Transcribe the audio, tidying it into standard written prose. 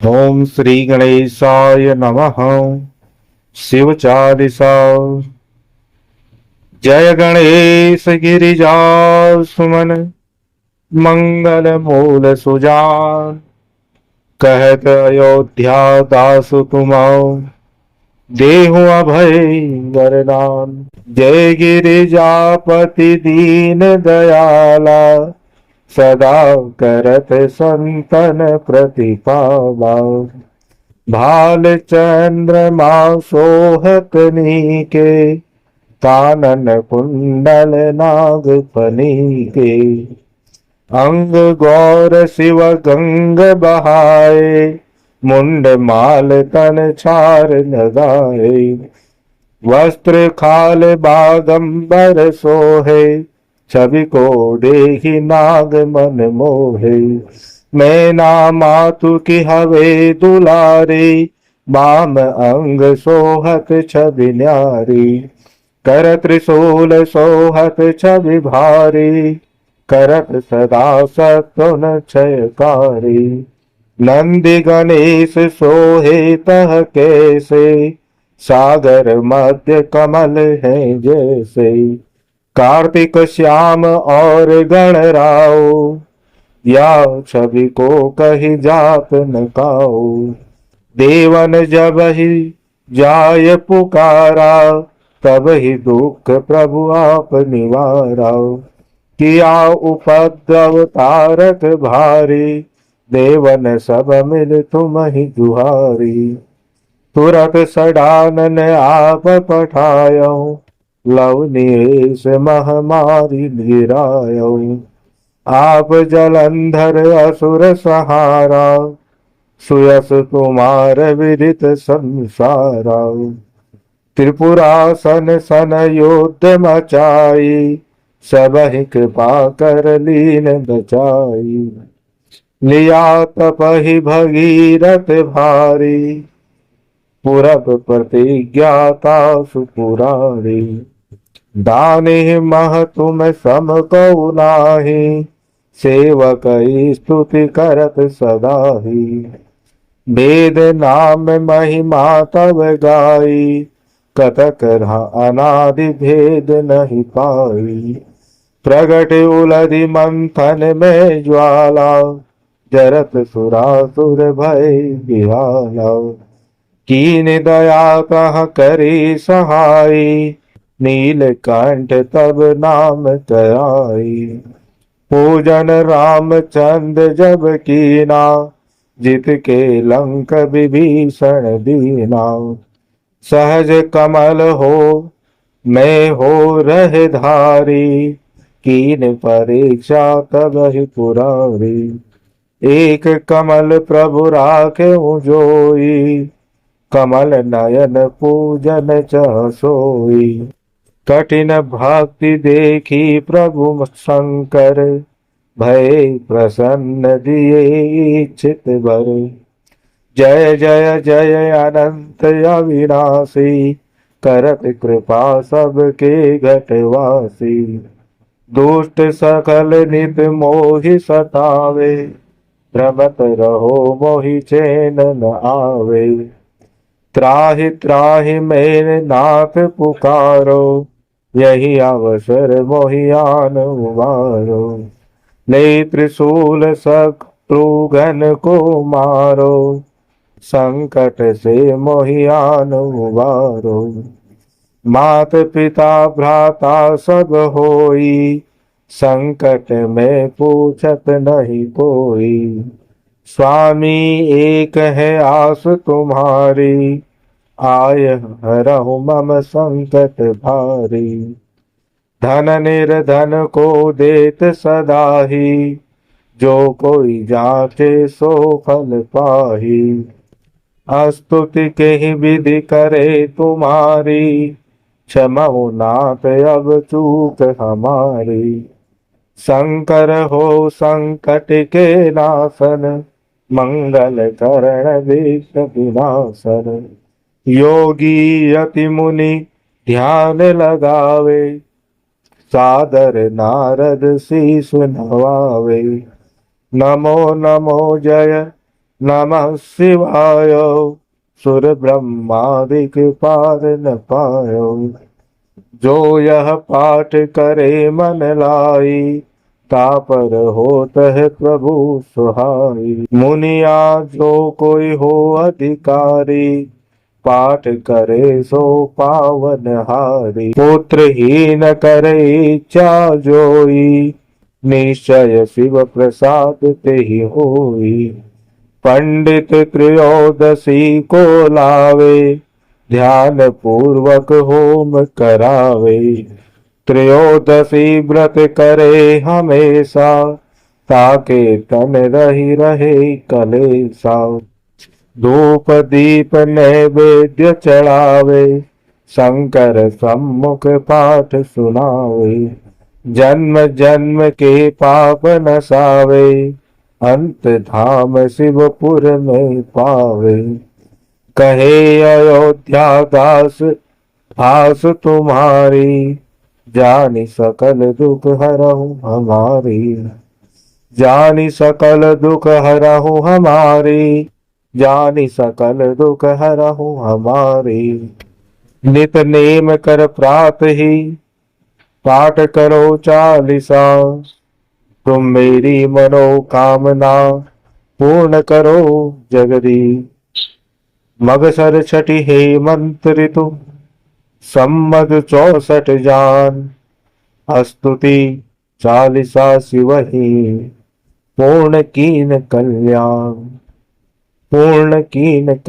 ओम श्री गणेशाय नमः। शिव चालीसा। जय गणेश गिरिजा सुमन मंगल मूल सुजान। कहत अयोध्या दासु तुमौ देहु अभय वरदान। जय गिरिजापति दीन दयाला सदा करत संतन प्रतिपाला। भाल चंद्रमा सोहत नीके कानन कुंडल नाग फनीके। अंग गौर शिव गंग बहाए मुंड माल तन छार लगाए। वस्त्र खाल बागंबर सोहे छवि को देहि नाग मन मोहे। मैना मातु की हवे दुलारी बाम अंग सोहत छवि न्यारी। कर त्रिशूल सोहत छवि भारी करत सदा सत्वन क्षयकारी। नंदी गणेश सोहे तह कैसे सागर मध्य कमल है जैसे। कार्तिक श्याम और गणराओ या छवि को कही जात न काओ। देवन जब ही जाय पुकारा तब ही दुख प्रभु आप निवारा। किया उपद्रव तारक भारी देवन सब मिल तुम ही दुहारी। तुरत सडानन आप पठायो लवनीश महामारी गिरायो। आप जलंधर असुर सहारा सुयस कुमार विदित संसारा। त्रिपुरासन सन युद्ध मचाई सबहि कृपा कर लीन बचाई। लिया तपहि भगीरथ भारी पुरब प्रतिज्ञाता सुपुरारी। दानि मह तुम सम कौ नाही सेवक स्तुति करत सदाही। वेद नाम महिमा तब गाई कतक अनादि भेद नहीं पाई। प्रगट उलधि मंथन में ज्वाला जरत सुरासुर भय बिहाला। कीन दया कह करी सहाई नीलकंठ तब नाम कराई। पूजन रामचंद्र जब कीना जित के लंक विभीषण दीना। सहज कमल हो मैं हो रह धारी कीन परीक्षा तब ही पुरारी। एक कमल प्रभु राखे जोई कमल नयन पूजन चह सोई। कठिन भक्ति देखी प्रभु शंकर भय प्रसन्न दिए इच्छित वर। जय जय जय अनंत अविनाशी करत कृपा सबके घटवासी। दुष्ट सकल नित मोहि सतावे भ्रमत रहो मोहि चैन न आवे। त्राहि त्राहि मेरे नाथ पुकारो यही अवसर मोहियान उबारो। ले त्रिशूल शत्रुघ्न को मारो संकट से मोहियान उबारो। मात पिता भ्राता सब होई संकट में पूछत नहीं कोई। स्वामी एक है आस तुम्हारी आय हरहु मम संकट भारी। धन निर्धन को देत सदा ही जो कोई जाचे सो फल पाही। स्तुति के ही विधि करे तुम्हारी क्षमो नाथ अब चूक हमारी। शंकर हो संकट के नाशन मंगल करण विघ्न विनाशन। योगी यति मुनि ध्यान लगावे सादर नारद शीस नवावे। नमो नमो जय नमः शिवाय। सुर ब्रह्मादिक पार न पायो, जो यह पाठ करे मन लाई, तापर होत है प्रभु सुहाई। मुनिया जो कोई हो अधिकारी, पाठ करे सो पावन हारी। पुत्रहीन करे इच्छा जोई, निश्चय शिव प्रसाद ते ही होई। पंडित त्रयोदशी को लावे, ध्यान पूर्वक होम करावे। त्रयोदशी व्रत करे हमेशा, ताके तन रही रहे कलेसा। धूप दीप नैवेद्य चढ़ावे, शंकर सम्मुख पाठ सुनावे। जन्म जन्म के पाप नसावे, अंत धाम शिवपुर में पावे। कहे अयोध्या दास आस तुम्हारी, जानि सकल दुख हरहु हमारी। जानि सकल दुख हरहु हमारी, जानि सकल दुख हरहु हमारी। नित नेम कर प्रात ही, पाठ करो चालीसा। तुम मेरी मनोकामना, पूर्ण करो जगदीश। मगसर छठी हेमंत ऋतु, सम्मत 64 जान। स्तुति चालीसा शिवहि, पूर्ण कीन कल्याण। पूर्ण कीन कल्याण।